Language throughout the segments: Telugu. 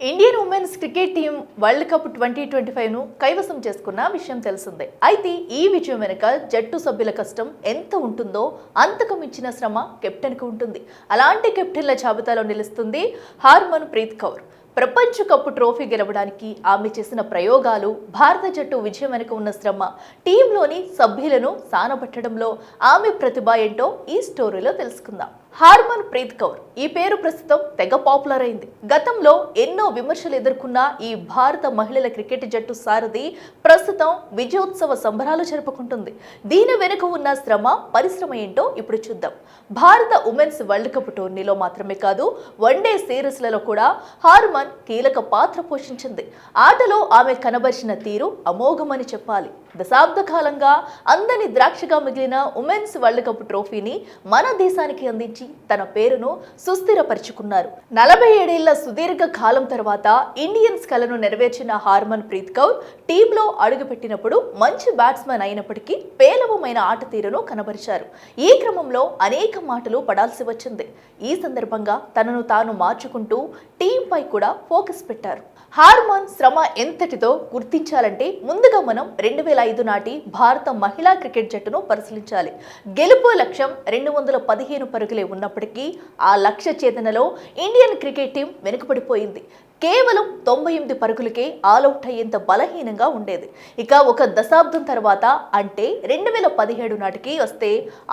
Indian women's cricket team world cup 2025ను కైవసం చేసుకున్న విషయం తెలిసిందే. అయితే ఈ విజయం వెనుక జట్టు సభ్యుల కష్టం ఎంత ఉంటుందో అంతకు మించిన శ్రమ కెప్టెన్కు ఉంటుంది. అలాంటి కెప్టెన్ల జాబితాలో నిలుస్తుంది హార్మన్ ప్రీత్ కౌర్. ప్రపంచ కప్ ట్రోఫీ గెలవడానికి ఆమె చేసిన ప్రయోగాలు, భారత జట్టు విజయం వెనుక ఉన్న శ్రమ, టీంలోని సభ్యులను సానబట్టడంలో ఆమె ప్రతిభ ఏంటో ఈ స్టోరీలో తెలుసుకుందాం. హార్మన్ ప్రీత్ కౌర్ ఈ పేరు ప్రస్తుతం తెగ పాపులర్ అయింది. గతంలో ఎన్నో విమర్శలు ఎదుర్కొన్న ఈ భారత మహిళల క్రికెట్ జట్టు సారథి ప్రస్తుతం విజయోత్సవ సంబరాలు జరుపుకుంటుంది. దీని వెనుక ఉన్న శ్రమ, పరిశ్రమ ఏంటో ఇప్పుడు చూద్దాం. భారత ఉమెన్స్ వరల్డ్ కప్ టోర్నీలో మాత్రమే కాదు, వన్డే సిరీస్లలో కూడా హార్మన్ కీలక పాత్ర పోషించింది. ఆటలో ఆమె కనబరిచిన తీరు అమోఘమని చెప్పాలి. దశాబ్ద కాలంగా అందని ద్రాక్షగా మిగిలిన ఉమెన్స్ వరల్డ్ కప్ ట్రోఫీని మన దేశానికి అందించి తన పేరును సుస్థిరపరుచుకున్నారు. 47 ఏళ్ల సుదీర్ఘ కాలం తర్వాత ఇండియన్స్ కలను నెరవేర్చిన హార్మన్ ప్రీత్ కౌర్ టీంలో అడుగుపెట్టినప్పుడు మంచి బ్యాట్స్మెన్ అయినప్పటికీ పేలవమైన ఆట తీరును కనబరిచారు. ఈ క్రమంలో అనేక మాటలు పడాల్సి వచ్చింది. ఈ సందర్భంగా తనను తాను మార్చుకుంటూ టీంపై కూడా ఫోకస్ పెట్టారు. హార్మన్ శ్రమ ఎంతటితో గుర్తించాలంటే ముందుగా మనం 2005 నాటి భారత మహిళా క్రికెట్ జట్టును పరిశీలించాలి. గెలుపు లక్ష్యం 215 పరుగులే ఉన్నప్పటికీ ఆ లక్ష్య ఛేదనలో ఇండియన్ క్రికెట్ టీం వెనుకబడిపోయింది. కేవలం 98 పరుగులకే ఆల్అవుట్ అయ్యేంత బలహీనంగా ఉండేది. ఇక ఒక దశాబ్దం తర్వాత అంటే 2017 నాటికి వస్తే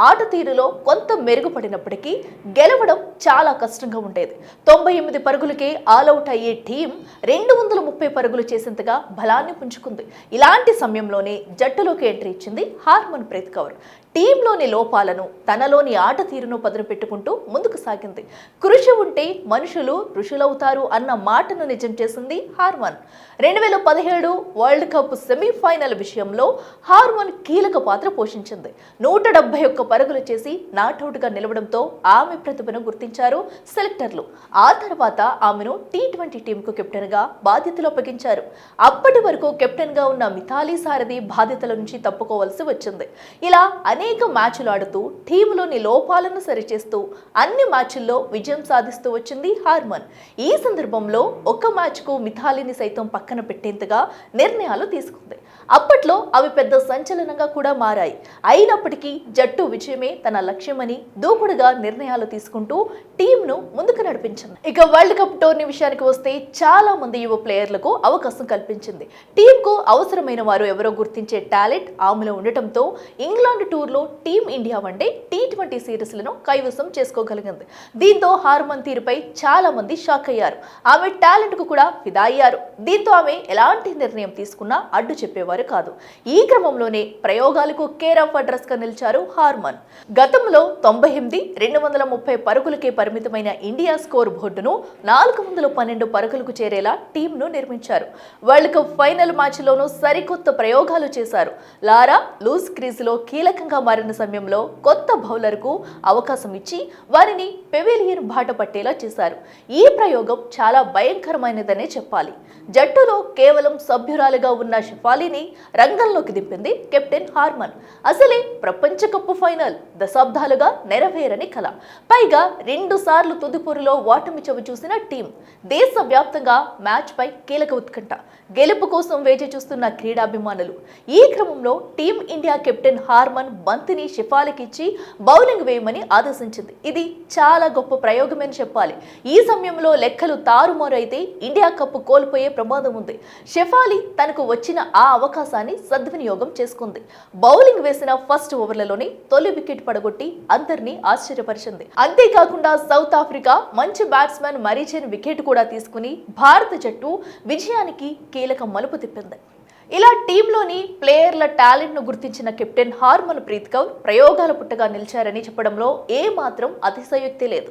ఆట తీరులో కొంత మెరుగుపడినప్పటికీ గెలవడం చాలా కష్టంగా ఉండేది. 98 పరుగులకే ఆల్అవుట్ అయ్యే టీం 230 పరుగులు చేసేంతగా బలాన్ని పుంజుకుంది. ఇలాంటి సమయంలోనే జట్టులోకి ఎంట్రీ ఇచ్చింది హార్మన్ ప్రీత్ కౌర్. టీంలోని లోపాలను, తనలోని ఆట తీరును పదును పెట్టుకుంటూ ముందుకు సాగింది. కృషి ఉంటే మనుషులు ఋషులవుతారు అన్న మాటను నిజం చేసింది హార్మన్. 2017 వరల్డ్ కప్ సెమీఫైనల్ విషయంలో హార్మన్ కీలక పాత్ర పోషించింది. 171 పరుగులు చేసి నాట్అవుట్గా నిలవడంతో ఆమె ప్రతిభను గుర్తించారు సెలెక్టర్లు. ఆ తర్వాత ఆమెను T20 టీంకు కెప్టెన్గా బాధ్యతలు అప్పగించారు. అప్పటి వరకు కెప్టెన్గా ఉన్న మిథాలీ సారథి బాధ్యతల నుంచి తప్పుకోవాల్సి వచ్చింది. ఇలా అనేక మ్యాచ్లు ఆడుతూ టీంలోని లోపాలను సరిచేస్తూ అన్ని మ్యాచ్ల్లో విజయం సాధిస్తూ వచ్చింది హార్మన్. ఈ సందర్భంలో ఒక మ్యాచ్కు మిథాలీని సైతం పక్కన పెట్టేంతగా నిర్ణయాలు తీసుకుంది. అప్పట్లో అవి పెద్ద సంచలనంగా కూడా మారాయి. అయినప్పటికీ జట్టు విజయమే తన లక్ష్యమని దూకుడుగా నిర్ణయాలు తీసుకుంటూ టీంను ముందుకు నడిపించింది. ఇక వరల్డ్ కప్ టోర్నీ విషయానికి వస్తే చాలా మంది యువ ప్లేయర్లకు అవకాశం కల్పించింది. టీంకు అవసరమైన వారు ఎవరో గుర్తించే టాలెంట్ ఆమెలో ఉండటంతో ఇంగ్లాండ్ టూర్లో టీం ఇండియా వన్డే T20 సిరీస్లను కైవసం చేసుకోగలిగింది. దీంతో హార్మన్ తీరుపై చాలా మంది షాక్ అయ్యారు. ఆమె టాలెంట్ కు కూడా ఫిదా అయ్యారు. దీంతో ఆమె ఎలాంటి నిర్ణయం తీసుకున్నా అడ్డు చెప్పేవారు కాదు. ఈ క్రమంలోనే ప్రయోగాలకు కేర్ ఆఫ్ అడ్రస్ గా నిలిచారు హార్మన్. గతంలో 98, 230 పరుగులకే పరిమితమైన ఇండియా స్కోర్ బోర్డును 412 పరుగులకు చేరేలా టీంను నిర్మించారు. వరల్డ్ కప్ ఫైనల్ మ్యాచ్లోనూ సరికొత్త ప్రయోగాలు చేశారు. లారా లూజ్ క్రీజులో కీలకంగా మారిన సమయంలో కొత్త బౌలర్కు అవకాశం ఇచ్చి వారిని పెవిలియన్ బాట పట్టేలా చేశారు. ఈ ప్రయోగం చాలా భయంకరమైనదనే చెప్పాలి. జట్టులో కేవలం సభ్యురాలుగా ఉన్న షెఫాలీని రంగంలోకి దింపింది కెప్టెన్ హార్మన్. అసలే ప్రపంచ కప్ ఫైనల్ దశాబ్దాలుగా నెరవేరని కల. పైగా 2 సార్లు తుదిపూరులో ఓటమి చవి చూసిన టీం. దేశవ్యాప్తంగా మ్యాచ్ పై కీలక ఉత్కంఠ. గెలుపు కోసం వేచి చూస్తున్న క్రీడాభిమానులు. ఈ క్రమంలో టీం ఇండియా కెప్టెన్ హార్మన్ బంతిని షెఫాలీకిచ్చి బౌలింగ్ వేయమని ఆదేశించింది. ఇది చాలా గొప్ప ప్రయోగమని చెప్పాలి. ఈ సమయంలో లెక్కలు తారుమారు అయితే ఇండియా కప్ కోల్పోయే ప్రమాదం ఉంది. షెఫాలీ తనకు వచ్చిన ఆ అవకాశాన్ని సద్వినియోగం చేసుకుంది. బౌలింగ్ వేసిన ఫస్ట్ ఓవర్లలోనే తొలి వికెట్ పడగొట్టి అందరినీ ఆశ్చర్యపరిచింది. అంతేకాకుండా సౌత్ ఆఫ్రికా మంచి బ్యాట్స్మెన్ మరీచెన్ వికెట్ కూడా తీసుకుని భారత జట్టు విజయానికి కీలక మలుపు తిప్పింది. ఇలా టీంలోని ప్లేయర్ల టాలెంట్ను గుర్తించిన కెప్టెన్ హార్మన్ ప్రీత్ కౌర్ ప్రయోగాల పుట్టగా నిలిచారని చెప్పడంలో ఏ మాత్రం అతిశయోక్తి లేదు.